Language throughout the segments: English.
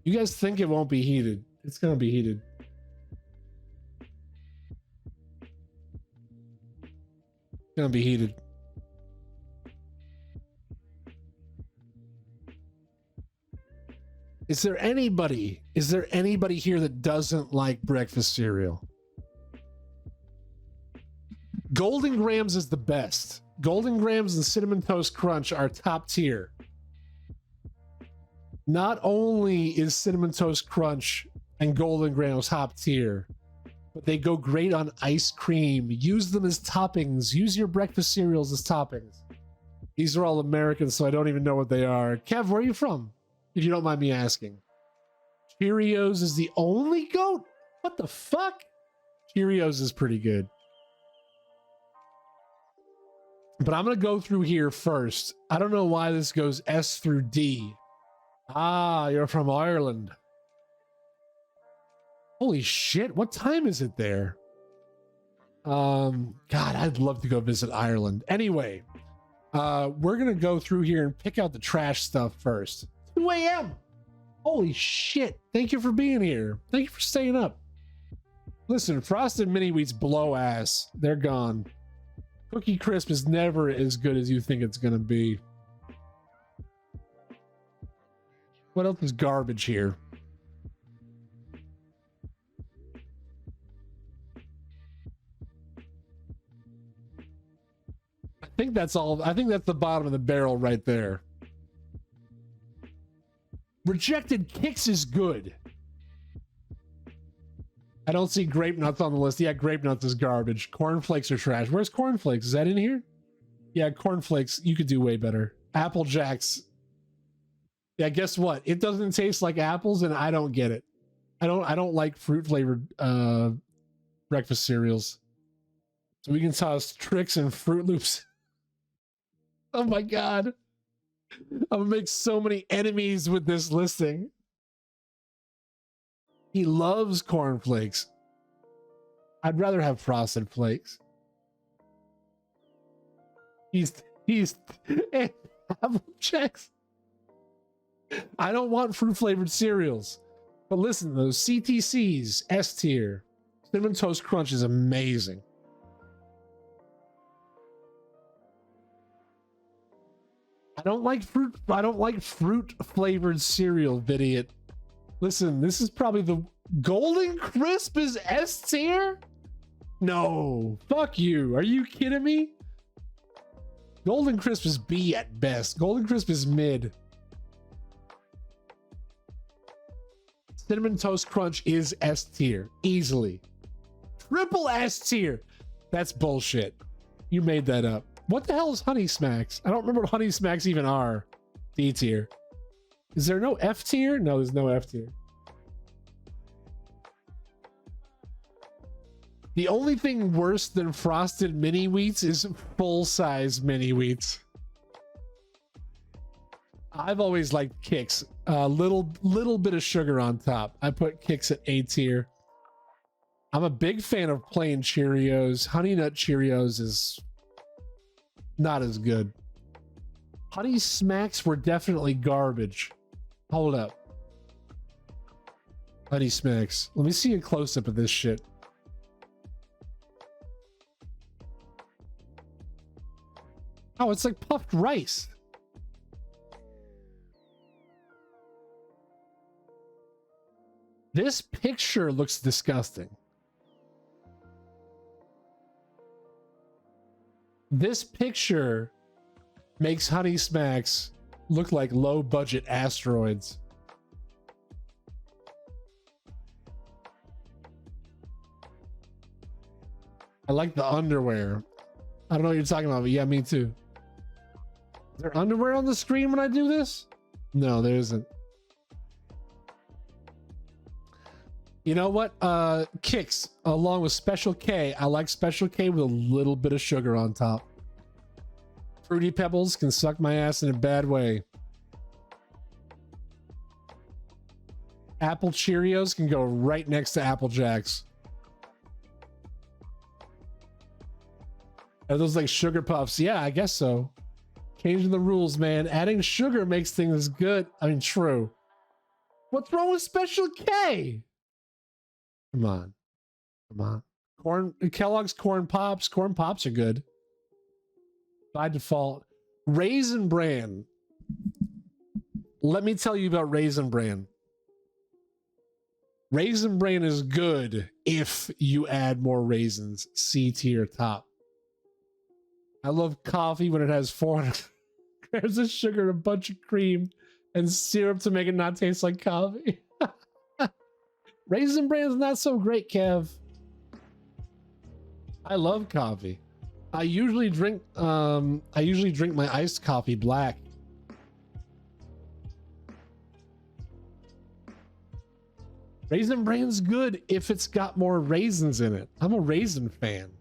You guys think it won't be heated? It's gonna be heated. It's gonna be heated. Is there anybody here that doesn't like breakfast cereal? Golden Grams is the best. Golden Grams and Cinnamon Toast Crunch are top tier. Not only is Cinnamon Toast Crunch and Golden Grams top tier, but they go great on ice cream. Use them as toppings. Use your breakfast cereals as toppings. These are all American, so I don't even know what they are. Kev, where are you from? If you don't mind me asking. Cheerios is the only goat? What the fuck? Cheerios is pretty good. But I'm going to go through here first. I don't know why this goes S through D. Ah, you're from Ireland. Holy shit, what time is it there? God, I'd love to go visit Ireland. Anyway, we're going to go through here and pick out the trash stuff first. 2 a.m. Holy shit. Thank you for being here. Thank you for staying up. Listen, Frosted Mini Wheats blow ass. They're gone. Cookie Crisp is never as good as you think it's going to be. What else is garbage here? I think that's all. I think that's the bottom of the barrel right there. Rejected Kicks is good. I don't see Grape Nuts on the list. Yeah, Grape Nuts is garbage. Cornflakes are trash. Where's Cornflakes? Is that in here? Yeah, Cornflakes. You could do way better. Apple Jacks. Yeah, guess what? It doesn't taste like apples, and I don't get it. I don't like fruit flavored breakfast cereals. So we can toss Trix and Fruit Loops. Oh my god. I'm gonna make so many enemies with this listing. He loves cornflakes. I'd rather have Frosted Flakes. He's Apple Jacks. I don't want fruit flavored cereals. But listen, those CTCs, S tier. Cinnamon Toast Crunch is amazing. I don't like fruit flavored cereal, idiot. Listen, this is probably the Golden Crisp is S tier? No, fuck you. Are you kidding me? Golden Crisp is B at best. Golden Crisp is mid. Cinnamon Toast Crunch is S tier, easily. Triple S tier. That's bullshit. You made that up. What the hell is Honey Smacks? I don't remember what Honey Smacks even are. D tier. Is there no F tier? No, there's no F tier. The only thing worse than Frosted Mini Wheats is full-size Mini Wheats. I've always liked Kicks. A little bit of sugar on top. I put Kicks at A tier. I'm a big fan of plain Cheerios. Honey Nut Cheerios is not as good. Honey Smacks were definitely garbage. Hold up. Honey Smacks. Let me see a close-up of this shit. Oh, it's like puffed rice. This picture looks disgusting. This picture makes Honey Smacks look like low-budget asteroids. I like the underwear. I don't know what you're talking about, but yeah, me too. Is there underwear on the screen when I do this? No, there isn't. You know what? Kicks along with Special K. I like Special K with a little bit of sugar on top. Fruity Pebbles can suck my ass in a bad way. Apple Cheerios can go right next to Apple Jacks. Are those like sugar puffs? Yeah, I guess so. Changing the rules, man. Adding sugar makes things good. I mean, true. What's wrong with Special K? Come on. Come on. Kellogg's Corn Pops. Corn Pops are good. By default. Raisin Bran. Let me tell you about Raisin Bran. Raisin Bran is good if you add more raisins. C tier top. I love coffee when it has 400 grams of sugar, a bunch of cream, and syrup to make it not taste like coffee. Raisin Bran's not so great, Kev. I love coffee. I usually drink my iced coffee black. Raisin Bran's good if it's got more raisins in it. I'm a raisin fan.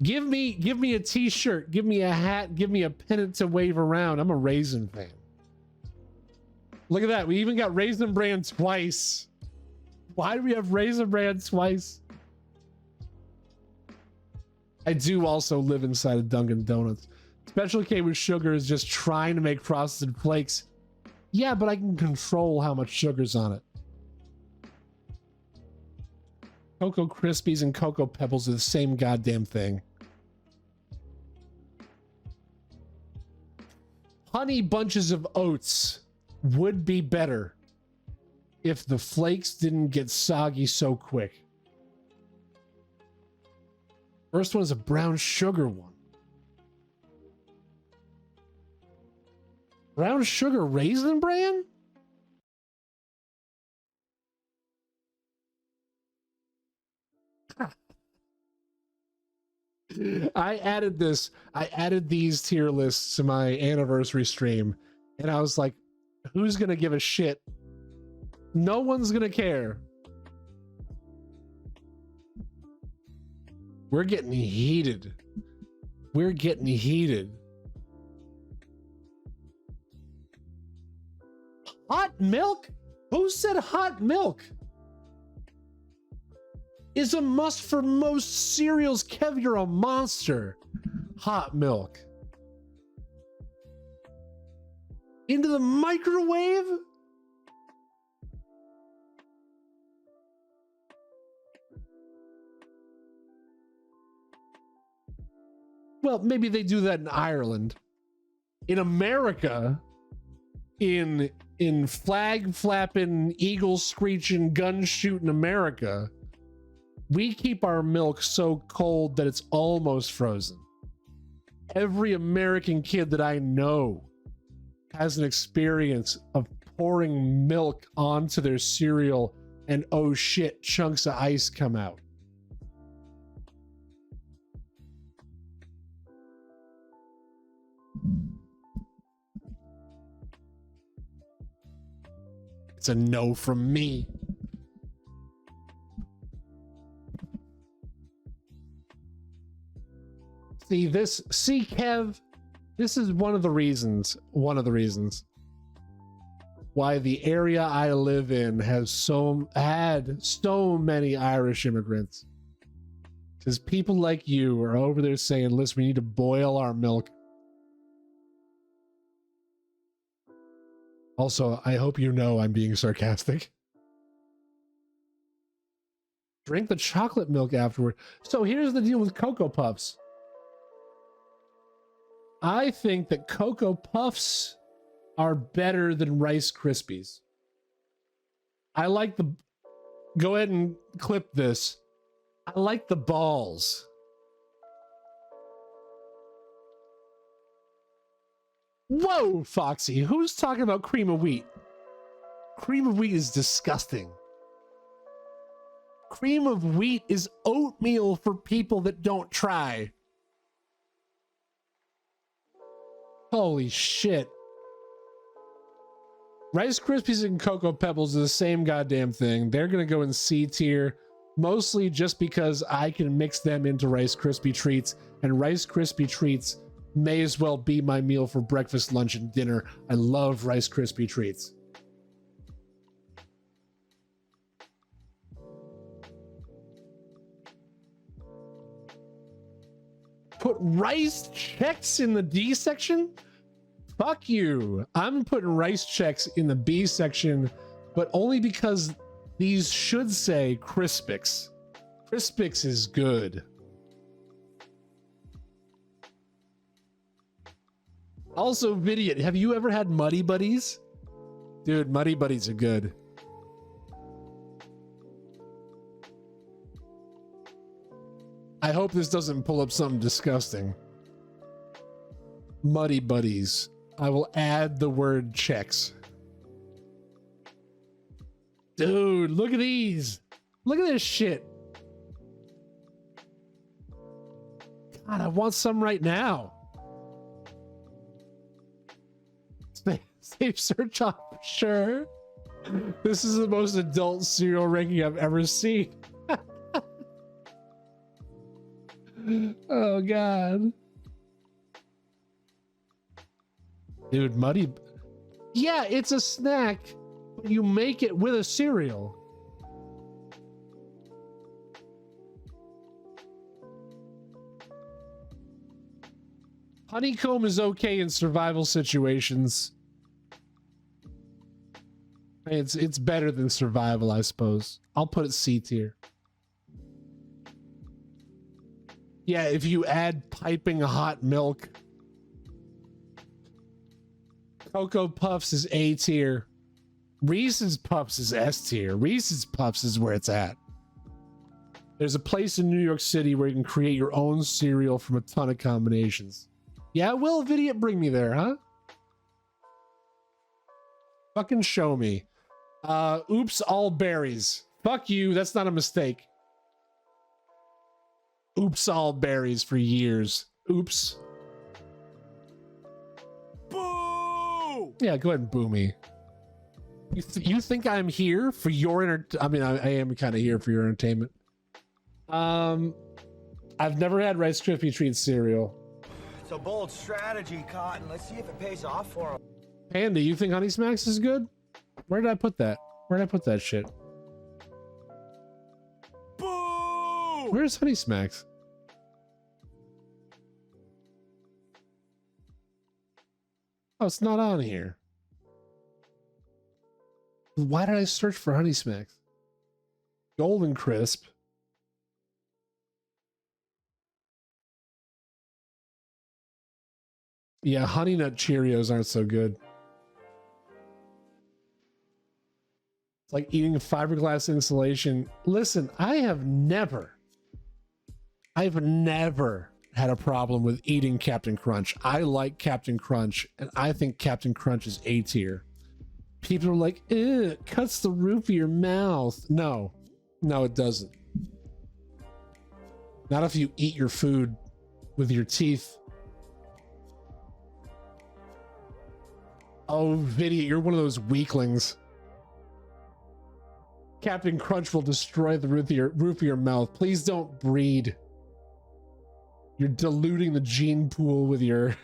Give me a t-shirt, give me a hat, give me a pennant to wave around. I'm a raisin fan. Look at that. We even got Raisin Bran twice. Why do we have Raisin Bran twice? I do also live inside of Dunkin' Donuts. Special K with sugar is just trying to make Frosted Flakes. Yeah, but I can control how much sugar's on it. Cocoa Krispies and Cocoa Pebbles are the same goddamn thing. Honey Bunches of Oats would be better if the flakes didn't get soggy so quick. First one is a brown sugar one. Brown sugar Raisin Bran? I added these tier lists to my anniversary stream, and I was like, who's gonna give a shit? No one's gonna care. We're getting heated. We're getting heated. Hot milk? Who said hot milk is a must for most cereals? Kev, you're a monster. Hot milk. Into the microwave? Well, maybe they do that in Ireland. In America, in flag flapping, eagle screeching, gun shooting America, we keep our milk so cold that it's almost frozen. Every American kid that I know has an experience of pouring milk onto their cereal and oh shit, chunks of ice come out. It's a no from me. See Kev, this is one of the reasons why the area I live in had so many Irish immigrants. Because people like you are over there saying, listen, we need to boil our milk. Also, I hope you know I'm being sarcastic. Drink the chocolate milk afterward. So here's the deal with Cocoa Puffs. I think that Cocoa Puffs are better than Rice Krispies. Go ahead and clip this. I like the balls. Whoa, Foxy, who's talking about cream of wheat? Cream of wheat is disgusting. Cream of wheat is oatmeal for people that don't try. Holy shit. Rice Krispies and Cocoa Pebbles are the same goddamn thing. They're gonna go in C tier, mostly just because I can mix them into Rice Krispie treats, and Rice Krispie treats may as well be my meal for breakfast, lunch, and dinner. I love Rice Krispie treats. Put Rice Chex in the D section? Fuck you. I'm putting Rice Chex in the B section, but only because these should say Crispix. Crispix is good. Also, Vidiot, have you ever had Muddy Buddies? Dude, Muddy Buddies are good. I hope this doesn't pull up something disgusting. Muddy Buddies. I will add the word checks. Dude, look at these. Look at this shit. God, I want some right now. Safe search on for sure. This is the most adult cereal ranking I've ever seen. Oh God. Dude, Muddy. Yeah, it's a snack, but you make it with a cereal. Honeycomb is okay in survival situations. It's better than survival, I suppose. I'll put it C tier. Yeah, if you add piping hot milk. Cocoa Puffs is A tier. Reese's Puffs is S tier. Reese's Puffs is where it's at. There's a place in New York City where you can create your own cereal from a ton of combinations. Yeah, will Vidiot bring me there, huh? Fucking show me. Oops, all berries. Fuck you, that's not a mistake. Oops, all berries for years. Oops. Boo! Yeah, go ahead and boo me. You think I'm here for your I mean, I am kind of here for your entertainment. I've never had Rice Krispie Treat cereal. It's a bold strategy, Cotton. Let's see if it pays off for him. Panda, you think Honey Smacks is good? Where did I put that? Where did I put that shit? Boo! Where's Honey Smacks? Oh, it's not on here. Why did I search for Honey Smacks? Golden Crisp. Yeah, Honey Nut Cheerios aren't so good. It's like eating fiberglass insulation. Listen, I've never had a problem with eating Captain Crunch. I like Captain Crunch, and I think Captain Crunch is A tier. People are like, ew, it cuts the roof of your mouth. No, it doesn't. Not if you eat your food with your teeth. Oh, Vidiot, you're one of those weaklings. Captain Crunch will destroy the roof of your mouth. Please don't breed. You're diluting the gene pool with your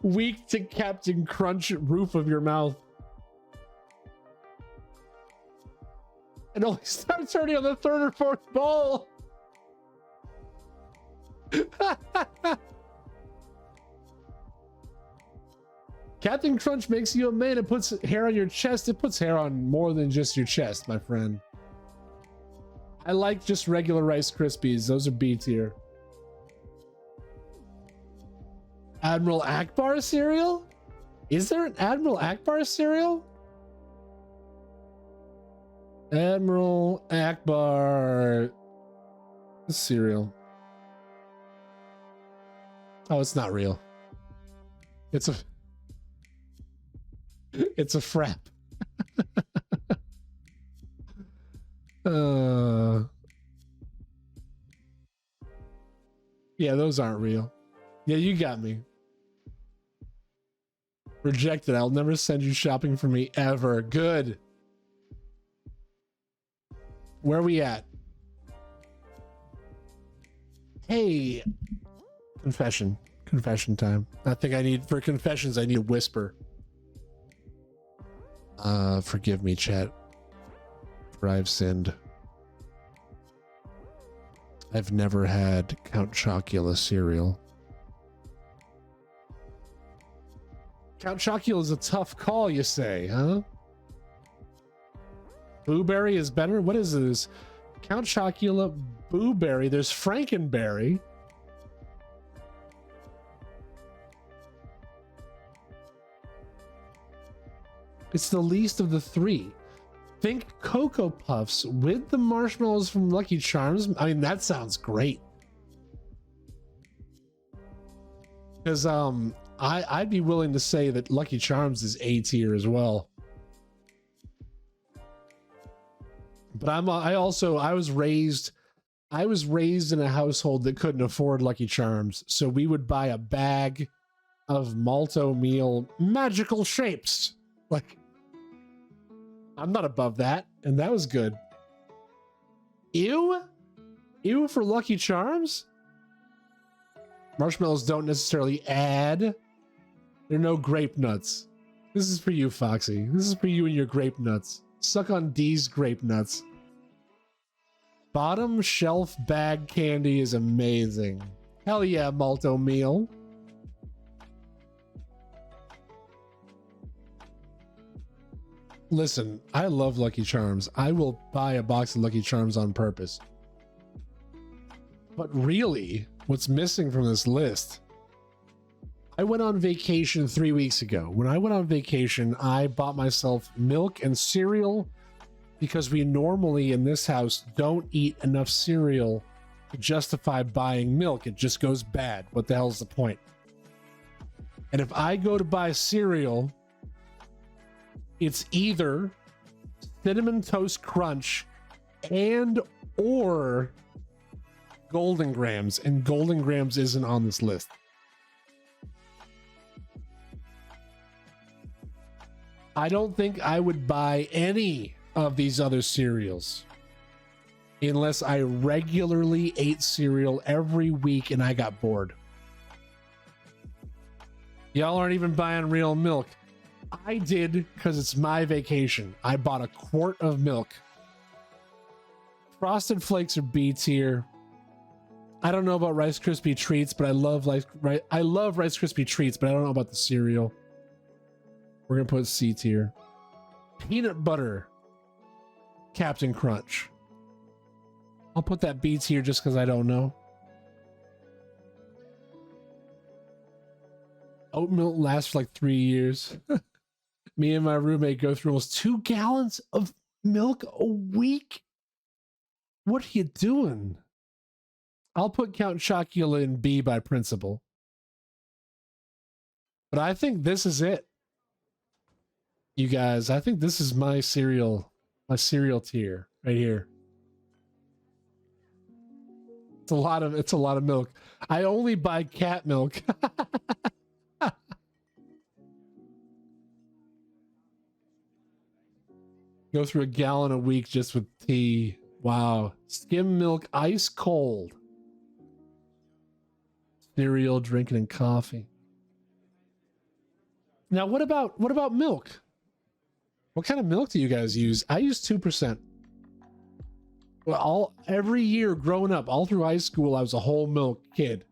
weak to Captain Crunch roof of your mouth. And only start turning on the third or fourth bowl. Captain Crunch makes you a man. It puts hair on your chest. It puts hair on more than just your chest, my friend. I like just regular Rice Krispies. Those are B tier. Admiral Akbar cereal? Is there an Admiral Akbar cereal? Admiral Akbar cereal. Oh, it's not real. It's a frap. Yeah, those aren't real. Yeah, you got me. Rejected. I'll never send you shopping for me ever. Good. Where are we at? Hey. Confession time. I think for confessions, I need a whisper. Forgive me, chat, for I've sinned. I've never had Count Chocula cereal. Count Chocula is a tough call, you say, huh? Blueberry is better? What is this? Count Chocula, Blueberry. There's Frankenberry. It's the least of the three. Think Cocoa Puffs with the marshmallows from Lucky Charms. I mean, that sounds great. Because I'd be willing to say that Lucky Charms is A tier as well. But I was raised in a household that couldn't afford Lucky Charms, so we would buy a bag of malto meal magical shapes. Like, I'm not above that, and that was good. Ew for Lucky Charms. Marshmallows don't necessarily add. There are no grape nuts. This is for you, Foxy. This is for you and your grape nuts. Suck on D's grape nuts. Bottom shelf bag candy is amazing. Hell yeah, malto meal. Listen, I love Lucky Charms. I will buy a box of Lucky Charms on purpose. But really, what's missing from this list? I went on vacation 3 weeks ago. When I went on vacation, I bought myself milk and cereal because we normally in this house don't eat enough cereal to justify buying milk. It just goes bad. What the hell's the point? And if I go to buy cereal, it's either Cinnamon Toast Crunch and or Golden Grams, and Golden Grams isn't on this list. I don't think I would buy any of these other cereals unless I regularly ate cereal every week and I got bored. Y'all aren't even buying real milk. I did because it's my vacation. I bought a quart of milk. Frosted Flakes are B tier. I don't know about Rice Krispie Treats, but I love Rice Krispie Treats, but I don't know about the cereal. We're gonna put C tier. Peanut butter Captain Crunch. I'll put that B tier just because I don't know. Oat milk lasts for like 3 years. Me and my roommate go through almost 2 gallons of milk a week. What are you doing? I'll put Count Chocula in B by principle. But I think this is it. You guys, I think this is my cereal tier right here. It's a lot of milk. I only buy cat milk. Go through a gallon a week just with tea. Wow. Skim milk ice cold. Cereal, drinking, and coffee. Now, what about milk? What kind of milk do you guys use? I use 2%. Well, every year growing up, all through high school, I was a whole milk kid.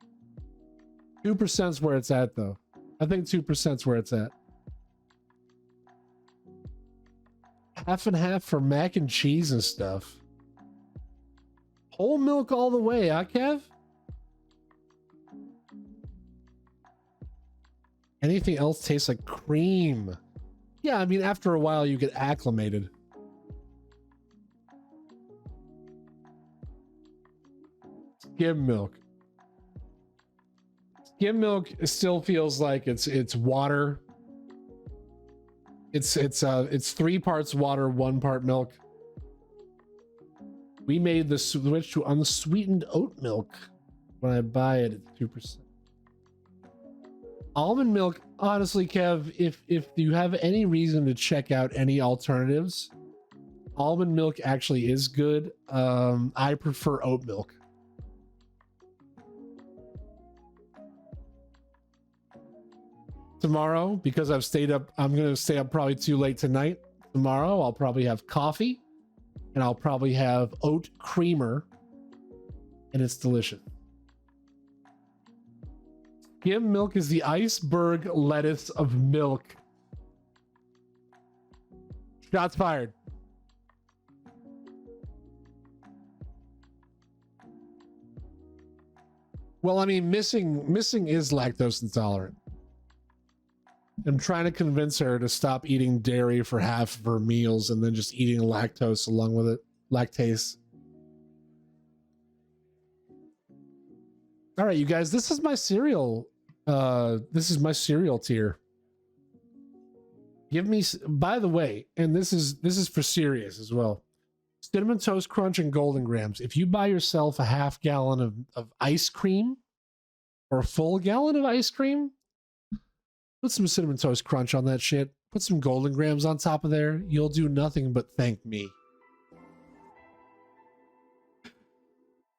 2% is where it's at, though. I think 2% is where it's at. Half and half for mac and cheese and stuff. Whole milk all the way, huh, Kev? Anything else tastes like cream. Yeah, I mean, after a while, you get acclimated. Skim milk. Skim milk still feels like it's water. It's 3 parts water, 1 part milk. We made the switch to unsweetened oat milk when I buy it at 2%. Almond milk, honestly, Kev, if you have any reason to check out any alternatives, almond milk actually is good. I prefer oat milk. Tomorrow, because I've stayed up, I'm going to stay up probably too late tonight. Tomorrow, I'll probably have coffee and I'll probably have oat creamer, and it's delicious. Skim milk is the iceberg lettuce of milk. Shots fired. Well, I mean, missing is lactose intolerant. I'm trying to convince her to stop eating dairy for half of her meals and then just eating lactose along with it. Lactase. All right, you guys, this is my cereal. This is my cereal tier. Give me, by the way, and this is for serious as well. Cinnamon Toast Crunch and Golden Grams. If you buy yourself a half gallon of ice cream or a full gallon of ice cream, put some Cinnamon Toast Crunch on that shit. Put some Golden Grams on top of there. You'll do nothing but thank me.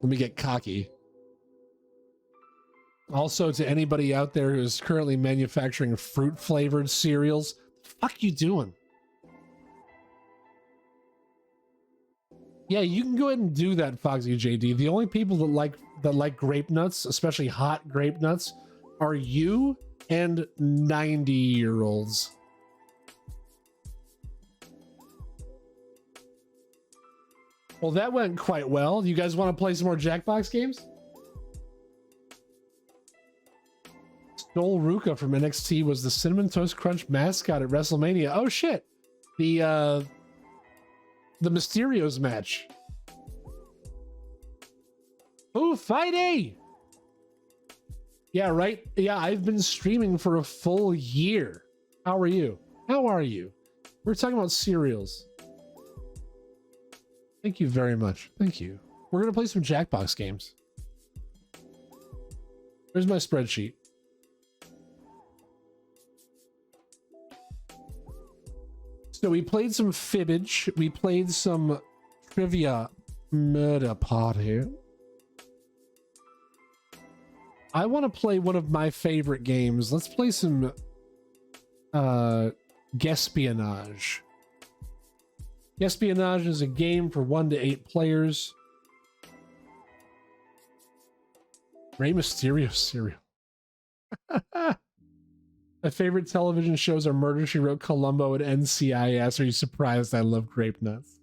Let me get cocky. Also, to anybody out there who is currently manufacturing fruit-flavored cereals, the fuck you doing? Yeah, you can go ahead and do that, Foxy JD. The only people that like grape nuts, especially hot grape nuts, are you and 90-year-olds. Well, that went quite well. You guys want to play some more Jackbox games? Stole Ruka from NXT was the Cinnamon Toast Crunch mascot at WrestleMania. Oh shit. The Mysterios match. Oh, Friday. Yeah, right. Yeah, I've been streaming for a full year. How are you? How are you? We're talking about cereals. Thank you very much. Thank you. We're going to play some Jackbox games. Where's my spreadsheet? So we played some Fibbage. We played some Trivia Murder Party. I want to play one of my favorite games. Let's play some Guespionage. Guespionage is a game for 1 to 8 players. Rey Mysterio cereal. My favorite television shows are Murder, She Wrote, Columbo, and NCIS. Are you surprised I love grape nuts?